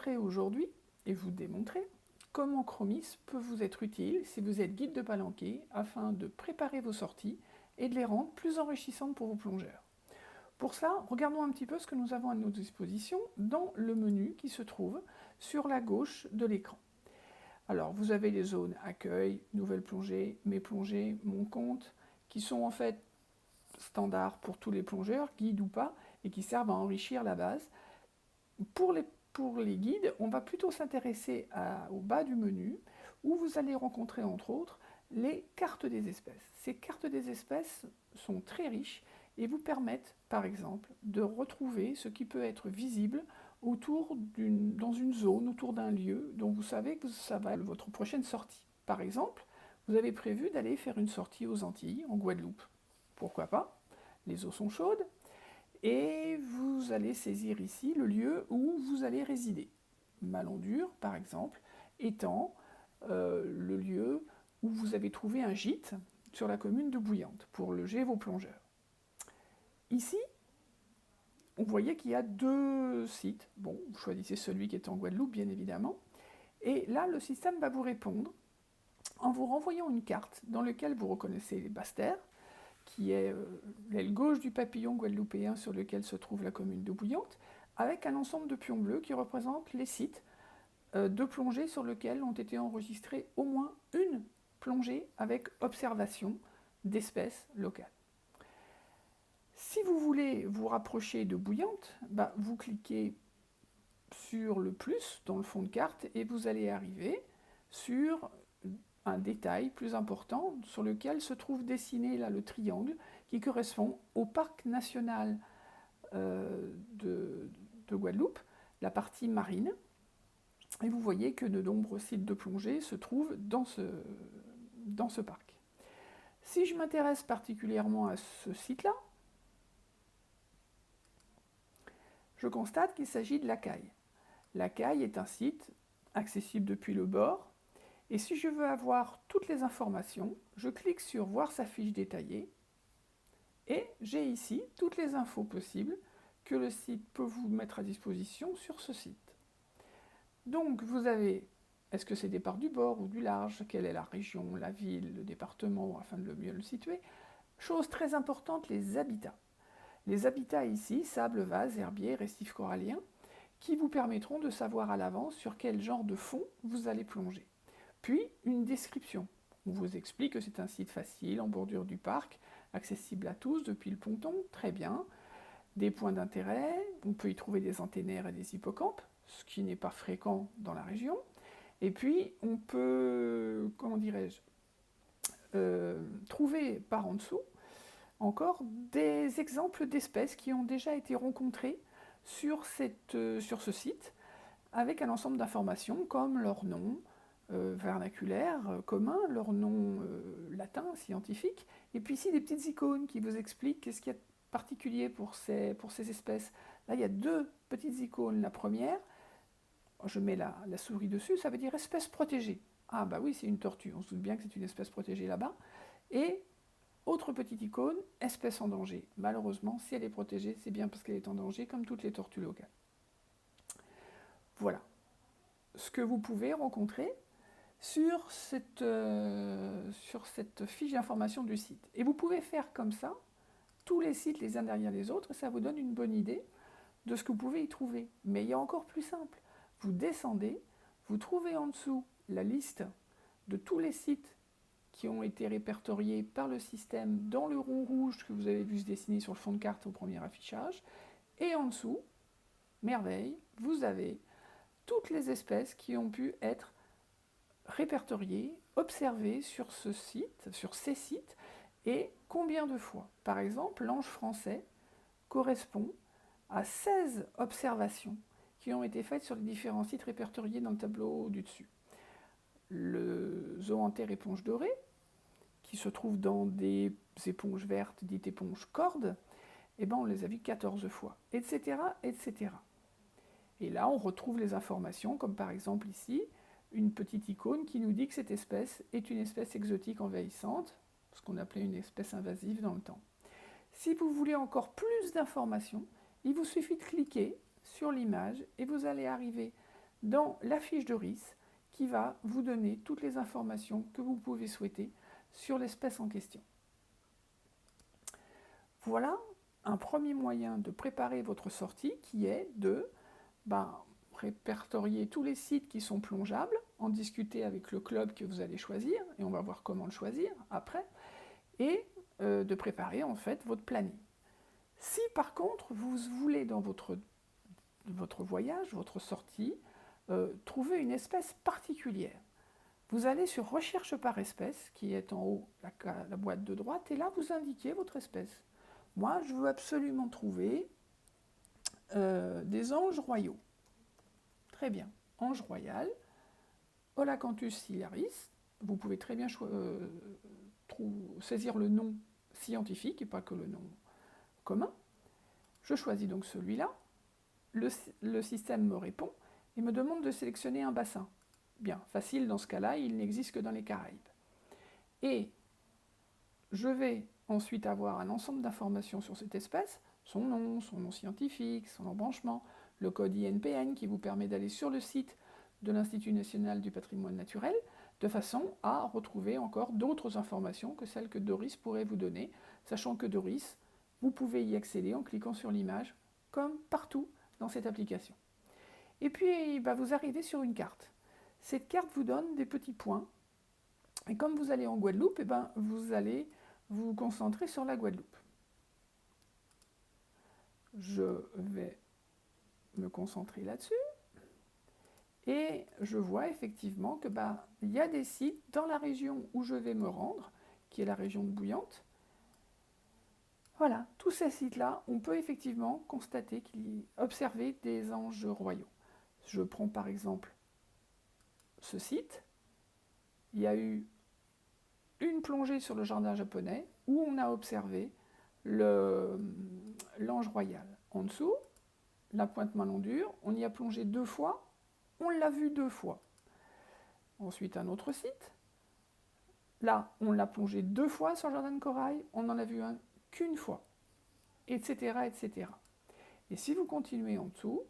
montrer aujourd'hui, et vous démontrer, comment Chromis peut vous être utile si vous êtes guide de palanquée afin de préparer vos sorties et de les rendre plus enrichissantes pour vos plongeurs. Pour cela, regardons un petit peu ce que nous avons à notre disposition dans le menu qui se trouve sur la gauche de l'écran. Alors, vous avez les zones accueil, nouvelle plongée, mes plongées, mon compte, qui sont en fait standards pour tous les plongeurs, guides ou pas, et qui servent à enrichir la base. Pour les guides, on va plutôt s'intéresser au bas du menu, où vous allez rencontrer entre autres les cartes des espèces. Ces cartes des espèces sont très riches et vous permettent, par exemple, de retrouver ce qui peut être visible dans une zone, autour d'un lieu dont vous savez que ça va être votre prochaine sortie. Par exemple, vous avez prévu d'aller faire une sortie aux Antilles, en Guadeloupe. Pourquoi pas? Les eaux sont chaudes et vous allez saisir ici le lieu où vous allez résider. Malandure, par exemple, étant le lieu où vous avez trouvé un gîte sur la commune de Bouillante pour loger vos plongeurs. Ici, on voyait qu'il y a 2 sites. Bon, vous choisissez celui qui est en Guadeloupe, bien évidemment. Et là, le système va vous répondre en vous renvoyant une carte dans laquelle vous reconnaissez les basses-terres, qui est l'aile gauche du papillon guadeloupéen sur lequel se trouve la commune de Bouillante, avec un ensemble de pions bleus qui représentent les sites de plongée sur lesquels ont été enregistrés au moins une plongée avec observation d'espèces locales. Si vous voulez vous rapprocher de Bouillante, vous cliquez sur le plus dans le fond de carte et vous allez arriver sur un détail plus important sur lequel se trouve dessiné là le triangle qui correspond au parc national de Guadeloupe, la partie marine. Et vous voyez que de nombreux sites de plongée se trouvent dans ce parc. Si je m'intéresse particulièrement à ce site-là, je constate qu'il s'agit de la Caille. La Caille est un site accessible depuis le bord, et si je veux avoir toutes les informations, je clique sur Voir sa fiche détaillée, et j'ai ici toutes les infos possibles que le site peut vous mettre à disposition sur ce site. Donc vous avez, est-ce que c'est des parts du bord ou du large, quelle est la région, la ville, le département, afin de mieux le situer. Chose très importante, les habitats. Les habitats ici, sable, vase, herbier, récifs coralliens, qui vous permettront de savoir à l'avance sur quel genre de fond vous allez plonger. Puis, une description. On vous explique que c'est un site facile, en bordure du parc, accessible à tous depuis le ponton, très bien. Des points d'intérêt, on peut y trouver des anténaires et des hippocampes, ce qui n'est pas fréquent dans la région. Et puis, on peut, trouver par en dessous encore des exemples d'espèces qui ont déjà été rencontrées sur ce site, avec un ensemble d'informations comme leur nom vernaculaire commun, leur nom latin, scientifique, et puis ici des petites icônes qui vous expliquent qu'est-ce qu'il y a de particulier pour ces espèces. Là, il y a 2 petites icônes. La première, je mets la souris dessus, ça veut dire espèce protégée. Ah bah oui, c'est une tortue, on se doute bien que c'est une espèce protégée là-bas. Et autre petite icône, espèce en danger. Malheureusement, si elle est protégée, c'est bien parce qu'elle est en danger, comme toutes les tortues locales. Voilà ce que vous pouvez rencontrer sur cette fiche d'information du site. Et vous pouvez faire comme ça, tous les sites les uns derrière les autres, ça vous donne une bonne idée de ce que vous pouvez y trouver. Mais il y a encore plus simple. Vous descendez, vous trouvez en dessous la liste de tous les sites qui ont été répertoriés par le système dans le rond rouge que vous avez vu se dessiner sur le fond de carte au premier affichage. Et en dessous, merveille, vous avez toutes les espèces qui ont pu être répertoriées, observées sur ce site, sur ces sites, et combien de fois. Par exemple, l'ange français correspond à 16 observations qui ont été faites sur les différents sites répertoriés dans le tableau du dessus. Le zoanthère éponge dorée, qui se trouve dans des éponges vertes dites éponges cordes, on les a vues 14 fois, etc., etc. Et là, on retrouve les informations, comme par exemple ici, une petite icône qui nous dit que cette espèce est une espèce exotique envahissante, ce qu'on appelait une espèce invasive dans le temps. Si vous voulez encore plus d'informations, il vous suffit de cliquer sur l'image et vous allez arriver dans la fiche de RIS qui va vous donner toutes les informations que vous pouvez souhaiter sur l'espèce en question. Voilà un premier moyen de préparer votre sortie qui est de répertorier tous les sites qui sont plongeables, en discuter avec le club que vous allez choisir, et on va voir comment le choisir après, et de préparer en fait votre planning. Si par contre vous voulez dans votre voyage, votre sortie, trouver une espèce particulière, vous allez sur recherche par espèce, qui est en haut, la boîte de droite, et là vous indiquez votre espèce. Moi, je veux absolument trouver des anges royaux. Très bien. Ange royal, Olacanthus ciliaris. Vous pouvez très bien saisir le nom scientifique et pas que le nom commun. Je choisis donc celui-là. Le système me répond et me demande de sélectionner un bassin. Bien, facile dans ce cas-là, il n'existe que dans les Caraïbes. Et je vais ensuite avoir un ensemble d'informations sur cette espèce, son nom scientifique, son embranchement, le code INPN qui vous permet d'aller sur le site de l'Institut national du patrimoine naturel, de façon à retrouver encore d'autres informations que celles que Doris pourrait vous donner, sachant que Doris, vous pouvez y accéder en cliquant sur l'image, comme partout dans cette application. Et puis, vous arrivez sur une carte. Cette carte vous donne des petits points, et comme vous allez en Guadeloupe, vous allez vous concentrer sur la Guadeloupe. Je vais me concentrer là-dessus. Et je vois effectivement que il y a des sites dans la région où je vais me rendre, qui est la région de Bouillante. Voilà, tous ces sites-là, on peut effectivement constater observer des anges royaux. Je prends par exemple ce site. Il y a eu une plongée sur le jardin japonais où on a observé l'ange royal. En dessous, la pointe Malondure, on y a plongé 2 fois, on l'a vu 2 fois. Ensuite, un autre site. Là, on l'a plongé 2 fois sur le jardin de corail, on n'en a vu un qu'une fois, etc., etc. Et si vous continuez en dessous,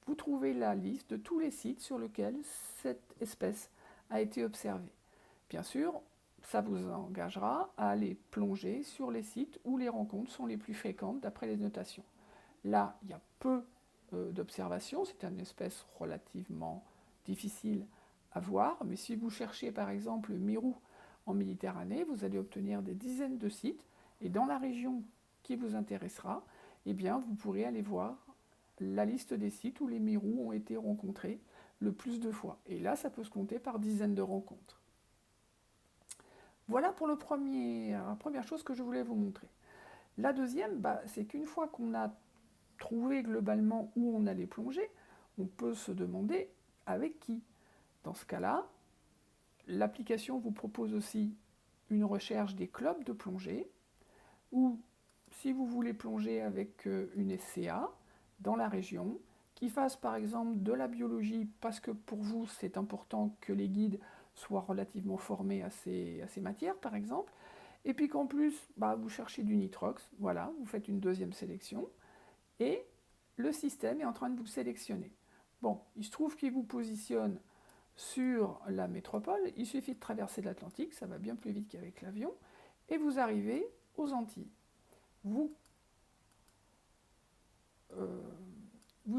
vous trouvez la liste de tous les sites sur lesquels cette espèce a été observée. Bien sûr, ça vous engagera à aller plonger sur les sites où les rencontres sont les plus fréquentes d'après les notations. Là, il y a peu d'observations, c'est une espèce relativement difficile à voir, mais si vous cherchez par exemple le mérou en Méditerranée, vous allez obtenir des dizaines de sites, et dans la région qui vous intéressera, vous pourrez aller voir la liste des sites où les mérous ont été rencontrés le plus de fois. Et là, ça peut se compter par dizaines de rencontres. Voilà pour la première chose que je voulais vous montrer. La deuxième, c'est qu'une fois qu'on a trouvé globalement où on allait plonger, on peut se demander avec qui. Dans ce cas-là, l'application vous propose aussi une recherche des clubs de plongée, ou si vous voulez plonger avec une SCA dans la région, qui fasse par exemple de la biologie, parce que pour vous c'est important que les guides soient relativement formés à ces matières par exemple, et puis qu'en plus vous cherchez du nitrox, voilà, vous faites une deuxième sélection, et le système est en train de vous sélectionner. Bon, il se trouve qu'il vous positionne sur la métropole, il suffit de traverser l'Atlantique, ça va bien plus vite qu'avec l'avion, et vous arrivez aux Antilles. Vous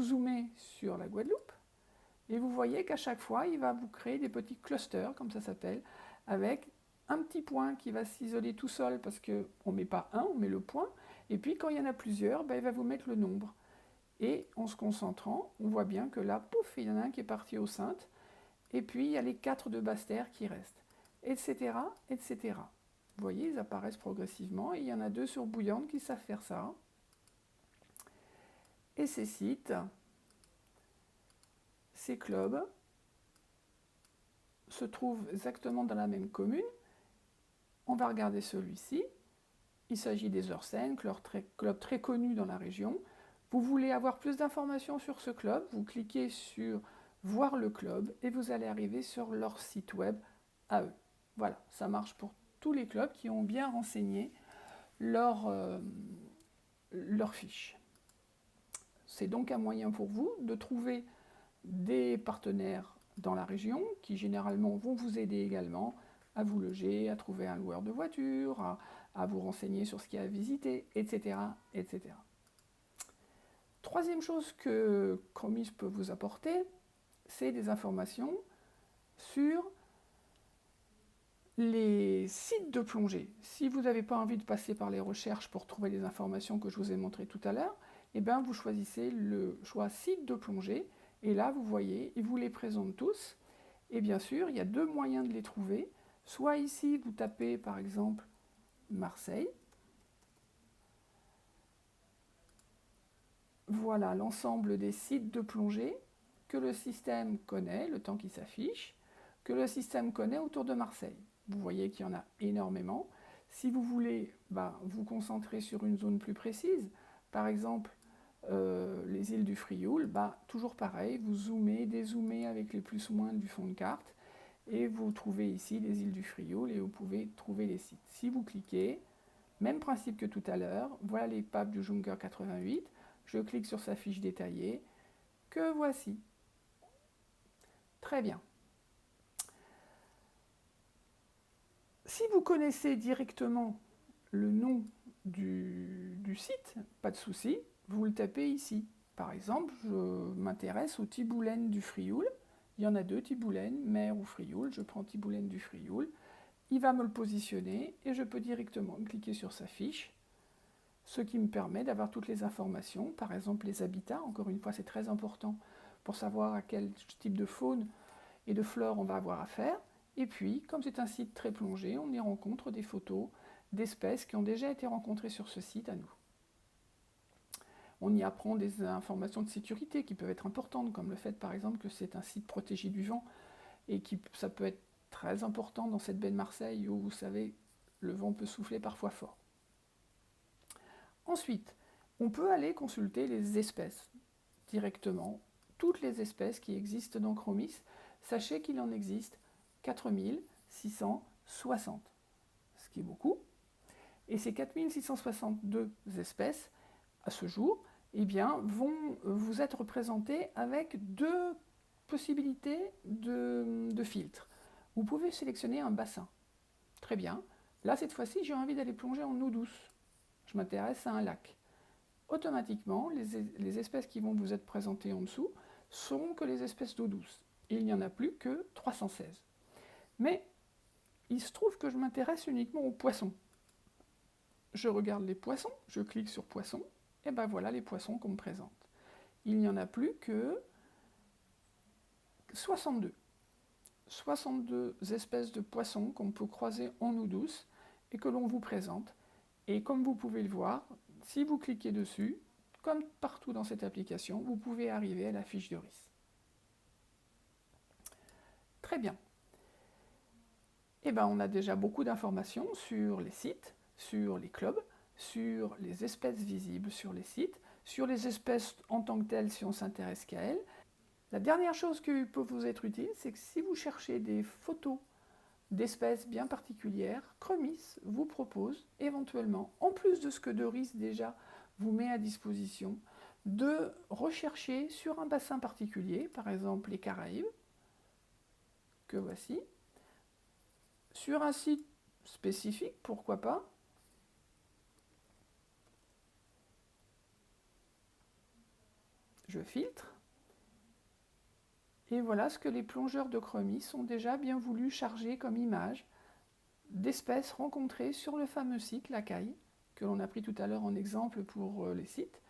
zoomez sur la Guadeloupe, et vous voyez qu'à chaque fois, il va vous créer des petits clusters, comme ça s'appelle, avec un petit point qui va s'isoler tout seul, parce qu'on ne met pas un, on met le point, et puis quand il y en a plusieurs, il va vous mettre le nombre. Et en se concentrant, on voit bien que là, pouf, il y en a un qui est parti aux Saintes, et puis il y a les 4 de Basse-Terre qui restent, etc., etc. Vous voyez, ils apparaissent progressivement, et il y en a 2 sur Bouillante qui savent faire ça. Et ces sites, ces clubs, se trouvent exactement dans la même commune. On va regarder celui-ci. Il s'agit des Ursènes, club très connu dans la région. Vous voulez avoir plus d'informations sur ce club, vous cliquez sur « Voir le club » et vous allez arriver sur leur site web à eux. Voilà, ça marche pour tous les clubs qui ont bien renseigné leur fiche. C'est donc un moyen pour vous de trouver des partenaires dans la région qui généralement vont vous aider également à vous loger, à trouver un loueur de voiture, à vous renseigner sur ce qu'il y a à visiter, etc., etc. Troisième chose que Chromis peut vous apporter, c'est des informations sur les sites de plongée. Si vous n'avez pas envie de passer par les recherches pour trouver les informations que je vous ai montrées tout à l'heure, eh bien vous choisissez le choix site de plongée, et là vous voyez, il vous les présente tous, et bien sûr il y a deux moyens de les trouver. Soit ici vous tapez par exemple Marseille, voilà l'ensemble des sites de plongée que le système connaît, le temps qui s'affiche, que le système connaît autour de Marseille. Vous voyez qu'il y en a énormément. Si vous voulez vous concentrer sur une zone plus précise, par exemple les îles du Frioul, toujours pareil, vous zoomez, dézoomez avec les plus ou moins du fond de carte, et vous trouvez ici les îles du Frioul et vous pouvez trouver les sites. Si vous cliquez, même principe que tout à l'heure, voilà les papes du Juncker 88, je clique sur sa fiche détaillée, que voici. Très bien. Si vous connaissez directement le nom du site, pas de souci, vous le tapez ici. Par exemple, je m'intéresse au Tiboulen du Frioul. Il y en a deux, Tiboulen, mer ou Frioul. Je prends Tiboulen du Frioul. Il va me le positionner et je peux directement cliquer sur sa fiche, ce qui me permet d'avoir toutes les informations, par exemple les habitats. Encore une fois, c'est très important pour savoir à quel type de faune et de flore on va avoir affaire. Et puis, comme c'est un site très plongé, on y rencontre des photos d'espèces qui ont déjà été rencontrées sur ce site à nous. On y apprend des informations de sécurité qui peuvent être importantes, comme le fait par exemple que c'est un site protégé du vent, et ça peut être très important dans cette baie de Marseille où, vous savez, le vent peut souffler parfois fort. Ensuite, on peut aller consulter les espèces directement, toutes les espèces qui existent dans Chromis. Sachez qu'il en existe 4660, ce qui est beaucoup. Et ces 4662 espèces, à ce jour, vont vous être représentées avec deux possibilités de filtres. Vous pouvez sélectionner un bassin. Très bien. Là, cette fois-ci, j'ai envie d'aller plonger en eau douce. Je m'intéresse à un lac. Automatiquement, les espèces qui vont vous être présentées en dessous seront que les espèces d'eau douce. Et il n'y en a plus que 316. Mais il se trouve que je m'intéresse uniquement aux poissons. Je regarde les poissons, je clique sur poissons, et voilà les poissons qu'on me présente. Il n'y en a plus que 62. 62 espèces de poissons qu'on peut croiser en eau douce et que l'on vous présente. Et comme vous pouvez le voir, si vous cliquez dessus, comme partout dans cette application, vous pouvez arriver à la fiche de risque. Très bien. On a déjà beaucoup d'informations sur les sites, sur les clubs, sur les espèces visibles sur les sites, sur les espèces en tant que telles si on s'intéresse qu'à elles. La dernière chose qui peut vous être utile, c'est que si vous cherchez des photos d'espèces bien particulières, Chromis vous propose éventuellement, en plus de ce que Doris déjà vous met à disposition, de rechercher sur un bassin particulier, par exemple les Caraïbes, que voici, sur un site spécifique, pourquoi pas. Je filtre. Et voilà ce que les plongeurs de Chromis ont déjà bien voulu charger comme image d'espèces rencontrées sur le fameux site La Caille, que l'on a pris tout à l'heure en exemple pour les sites.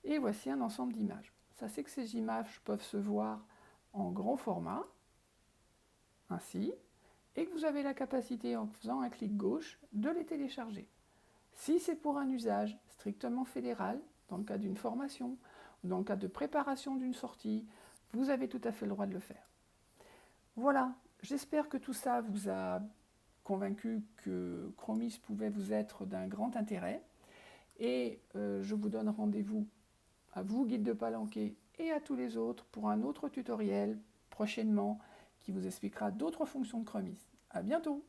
Et voici un ensemble d'images. Sachez que ces images peuvent se voir en grand format, ainsi, et que vous avez la capacité, en faisant un clic gauche, de les télécharger. Si c'est pour un usage strictement fédéral, dans le cas d'une formation, ou dans le cas de préparation d'une sortie, vous avez tout à fait le droit de le faire. Voilà, j'espère que tout ça vous a convaincu que Chromis pouvait vous être d'un grand intérêt. Et je vous donne rendez-vous à vous, guide de Palanquet, et à tous les autres pour un autre tutoriel prochainement qui vous expliquera d'autres fonctions de Chromis. À bientôt!